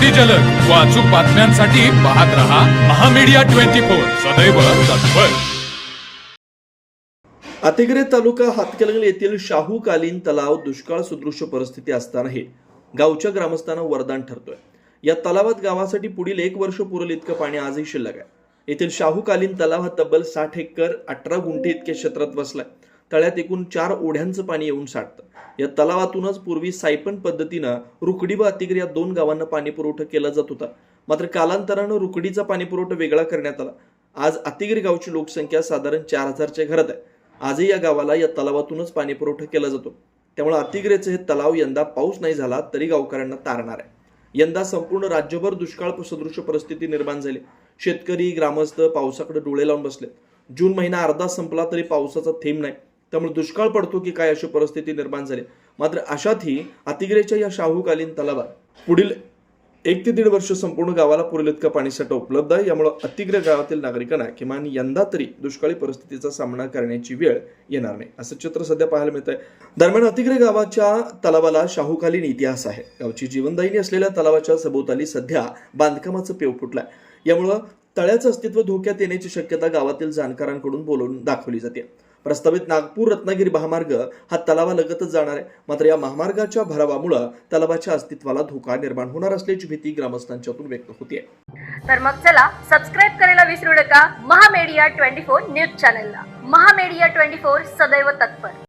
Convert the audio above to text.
अगदी जलद व अचूक बातम्यांसाठी पाहत रहा महामीडिया 24 सदैव तत्पर. अतिग्रे तालुका हातकणंगले येथील शाहूकालीन तलाव दुष्काळ सदृश परिस्थिती असतानाही गावच्या ग्रामस्थांना वरदान ठरतोय. या तलावात गावासाठी पुढील 1 वर्ष पुरेल इतकं पाणी आजही शिल्लक आहे. येथील शाहूकालीन तलाव हा तब्बल 60 एकर 18 गुंठे इतक्या क्षेत्रात बसलाय. तळ्यात एकूण 4 ओढ्यांचं पाणी येऊन साठतं. या तलावातूनच पूर्वी सायपन पद्धतीनं रुकडी व अतिग्रे या 2 गावांना पाणी पुरवठा केला जात होता. मात्र कालांतरानं रुकडीचा पाणी पुरवठा वेगळा करण्यात आला. आज अतिग्रे गावची लोकसंख्या साधारण 4000च्या घरात आहे. आजही या गावाला या तलावातूनच पाणी पुरवठा केला जातो. त्यामुळे अतिग्रेचे हे तलाव यंदा पाऊस नाही झाला तरी गावकऱ्यांना तारणार आहे. यंदा संपूर्ण राज्यभर दुष्काळ सदृश परिस्थिती निर्माण झाली. शेतकरी ग्रामस्थ पावसाकडे डोळे लावून बसले. जून महिना अर्धा संपला तरी पावसाचा थेंब नाही. त्यामुळे दुष्काळ पडतो की काय अशी परिस्थिती निर्माण झाली. मात्र अशातही अतिग्रेच्या या शाहूकालीन तलावात पुढील 1 ते 1.5 वर्ष संपूर्ण गावाला पुरेल इतका पाणीसाठा उपलब्ध आहे. यामुळे अतिग्रे गावातील नागरिकांना किमान यंदा तरी दुष्काळी परिस्थितीचा सामना करण्याची वेळ येणार नाही असं चित्र सध्या पाहायला मिळत आहे. दरम्यान अतिग्रे गावाच्या तलावाला शाहूकालीन इतिहास आहे. गावची जीवनदायिनी असलेल्या तलावाच्या सभोवताली सध्या बांधकामाचं पेव फुटलंय. यामुळं तळ्याचं अस्तित्व धोक्यात येण्याची शक्यता गावातील जाणकारांकडून बोलवून दाखवली जाते. प्रस्तावित नागपूर रत्नागिरी महामार्ग हा तलावालगतच जाणार आहे. मात्र या महामार्गाच्या भरावामुळे तलावाच्या अस्तित्वाला धोका निर्माण होणार असल्याची भीती ग्रामस्थांच्यातून व्यक्त होते. तर मग चला सबस्क्राईब करायला विसरू नका महामीडिया 24 न्यूज चॅनलला. महामीडिया 24 सदैव तत्पर.